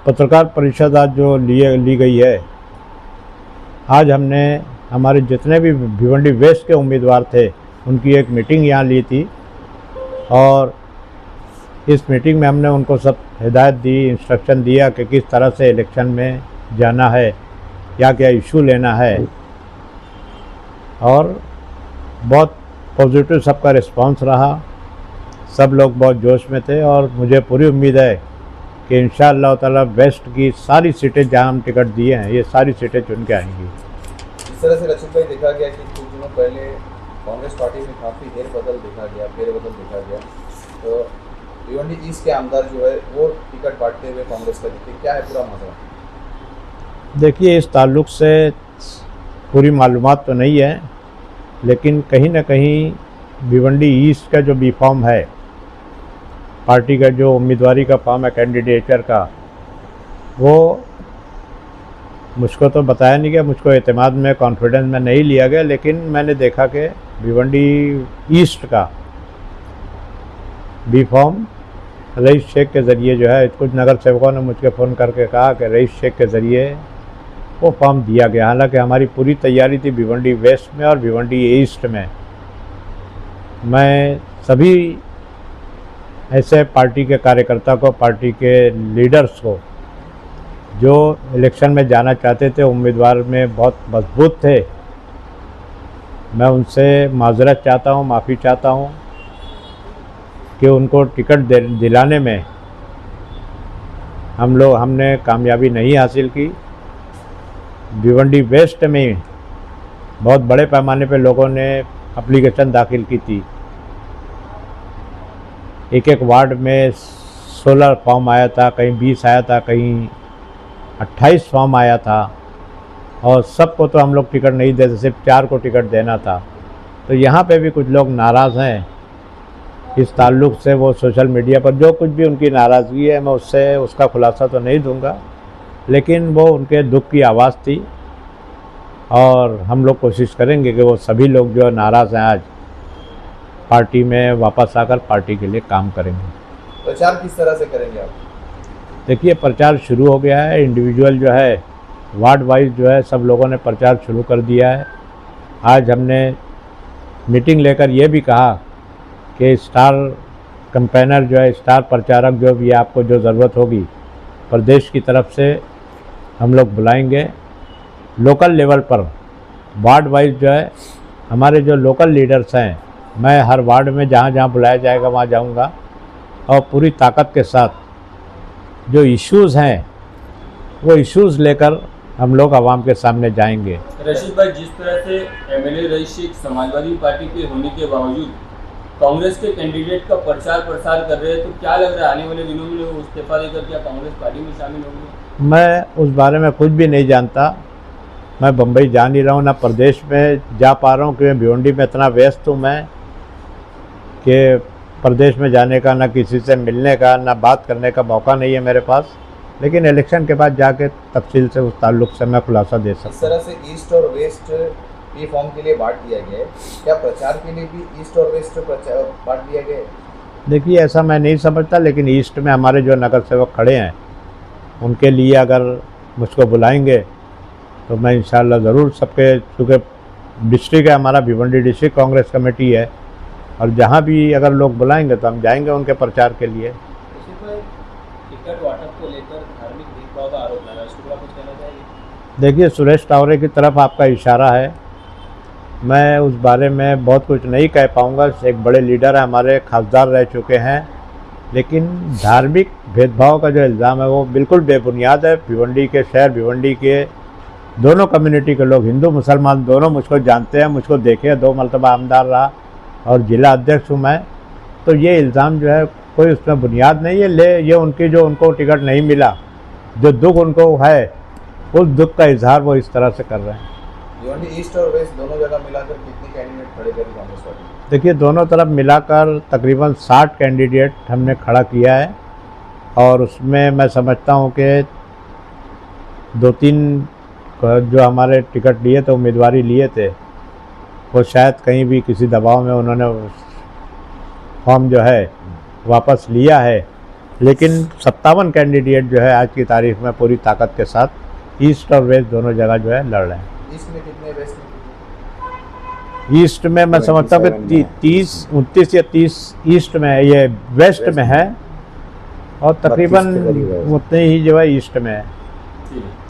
पत्रकार परिषद आज जो ली गई है, आज हमने हमारे जितने भी भिवंडी वेस्ट के उम्मीदवार थे उनकी एक मीटिंग यहाँ ली थी और इस मीटिंग में हमने उनको सब हिदायत दी, इंस्ट्रक्शन दिया कि किस तरह से इलेक्शन में जाना है, क्या क्या इशू लेना है और बहुत पॉजिटिव सबका रिस्पांस रहा। सब लोग बहुत जोश में थे और मुझे पूरी उम्मीद है कि इंशाअल्लाह ताला वेस्ट की सारी सीटें जहां हम टिकट दिए हैं ये सारी सीटें चुन के आएंगी। इस तरह से रचित भाई देखा गया कि कुछ दिनों पहले कांग्रेस पार्टी में काफ़ी फेरबदल देखा गया तो भिवंडी ईस्ट के आमदार जो है वो टिकट बांटते हुए कांग्रेस का दिखे, क्या है पूरा मामला? देखिए, इस ताल्लुक से पूरी मालूमात तो नहीं है, लेकिन कहीं ना कहीं भिवंडी ईस्ट का जो बी फॉर्म है, पार्टी का जो उम्मीदवारी का फॉर्म है कैंडिडेचर का, वो मुझको तो बताया नहीं गया, मुझको एतमाद में कॉन्फिडेंस में नहीं लिया गया, लेकिन मैंने देखा कि भिवंडी ईस्ट का बी फॉर्म रईस शेख के ज़रिए जो है, कुछ नगर सेवकों ने मुझको फ़ोन करके कहा कि रईस शेख के ज़रिए वो फॉर्म दिया गया। हालांकि हमारी पूरी तैयारी थी भिवंडी वेस्ट में और भिवंडी ईस्ट में। मैं सभी ऐसे पार्टी के कार्यकर्ता को, पार्टी के लीडर्स को जो इलेक्शन में जाना चाहते थे, उम्मीदवार में बहुत मजबूत थे, मैं उनसे माजरत चाहता हूँ, माफ़ी चाहता हूँ कि उनको टिकट दिलाने में हमने कामयाबी नहीं हासिल की। भिवंडी वेस्ट में बहुत बड़े पैमाने पे लोगों ने एप्लीकेशन दाखिल की थी। एक वार्ड में 16 फॉर्म आया था, कहीं 20 आया था, कहीं 28 फॉर्म आया था और सबको तो हम लोग टिकट नहीं देते, सिर्फ 4 को टिकट देना था। तो यहाँ पे भी कुछ लोग नाराज़ हैं इस ताल्लुक़ से। वो सोशल मीडिया पर जो कुछ भी उनकी नाराज़गी है, मैं उसका खुलासा तो नहीं दूंगा, लेकिन वो उनके दुख की आवाज़ थी और हम लोग कोशिश करेंगे कि वो सभी लोग जो नाराज़ हैं आज पार्टी में वापस आकर पार्टी के लिए काम करेंगे। प्रचार किस तरह से करेंगे आप? देखिए, प्रचार शुरू हो गया है। इंडिविजुअल जो है, वार्ड वाइज जो है, सब लोगों ने प्रचार शुरू कर दिया है। आज हमने मीटिंग लेकर ये भी कहा कि स्टार कैंपेनर जो है, स्टार प्रचारक जो भी आपको जो ज़रूरत होगी प्रदेश की तरफ से हम लोग बुलाएंगे। लोकल लेवल पर वार्ड वाइज जो है, हमारे जो लोकल लीडर्स हैं, मैं हर वार्ड में जहाँ जहाँ बुलाया जाएगा वहाँ जाऊँगा और पूरी ताकत के साथ जो इश्यूज़ हैं वो इश्यूज़ लेकर हम लोग आवाम के सामने जाएंगे। रशीद भाई, जिस तरह से MLA rice Sheikh Samajwadi party के होने के बावजूद कांग्रेस के कैंडिडेट का प्रचार प्रसार कर रहे हैं, तो क्या लग रहा है आने वाले दिनों में वो इस्तीफा देकर क्या कांग्रेस पार्टी में शामिल होंगे? मैं उस बारे में कुछ भी नहीं जानता। मैं बम्बई जा नहीं रहा हूँ, ना प्रदेश में जा पा रहा हूँ, क्योंकि भिवंडी में इतना व्यस्त हूँ मैं कि प्रदेश में जाने का, ना किसी से मिलने का, ना बात करने का मौका नहीं है मेरे पास। लेकिन इलेक्शन के बाद जाके तफसील से उस ताल्लुक से मैं खुलासा दे सकता हूँ। इस तरह से ईस्ट और वेस्ट बी फॉर्म के लिए बांट दिया गया है, क्या प्रचार के लिए भी ईस्ट और वेस्ट बांट दिया गया है? देखिए, ऐसा मैं नहीं समझता, लेकिन ईस्ट में हमारे जो नगर सेवक खड़े हैं उनके लिए अगर मुझको बुलाएंगे तो मैं इंशाअल्लाह ज़रूर सबके, चूँकि डिस्ट्रिक्ट है हमारा, भिवंडी डिस्ट्रिक्ट कांग्रेस कमेटी है, और जहाँ भी अगर लोग बुलाएंगे तो हम जाएंगे उनके प्रचार के लिए। टिकट वाटप को लेकर धार्मिक भेदभाव का आरोप लगा, इसको कुछ कहना चाहिए? देखिए, सुरेश टावरे की तरफ आपका इशारा है, मैं उस बारे में बहुत कुछ नहीं कह पाऊँगा। एक बड़े लीडर है हमारे, खासदार रह चुके हैं, लेकिन धार्मिक भेदभाव का जो इल्ज़ाम है वो बिल्कुल बेबुनियाद है। भिवंडी के शहर, भिवंडी के दोनों कम्युनिटी के लोग, हिंदू मुसलमान दोनों, मुझको जानते हैं, मुझको देखे, 2 मरतबा आमदार रहा और ज़िला अध्यक्ष हूँ मैं। तो ये इल्ज़ाम जो है कोई उसमें बुनियाद नहीं है। ये उनकी जो उनको टिकट नहीं मिला, जो दुख उनको है, उस दुख का इजहार वो इस तरह से कर रहे हैं। भिवंडी ईस्ट और वेस्ट दोनों जगह मिलाकर कितने कैंडिडेट खड़े करें कांग्रेस पार्टी? देखिए, दोनों तरफ मिलाकर तकरीबन 60 कैंडिडेट हमने खड़ा किया है और उसमें मैं समझता हूँ कि 2-3 जो हमारे टिकट लिए थे, उम्मीदवारी लिए थे, वो शायद कहीं भी किसी दबाव में उन्होंने फॉर्म जो है वापस लिया है, लेकिन 57 कैंडिडेट जो है आज की तारीख में पूरी ताकत के साथ ईस्ट और वेस्ट दोनों जगह जो है लड़ रहे हैं। ईस्ट में कितने, वेस्ट में ईस्ट में मैं समझता हूँ कि 29 या 30 ईस्ट में है, ये वेस्ट में है और तकरीबन उतने ही जो है ईस्ट में है। ठीक है।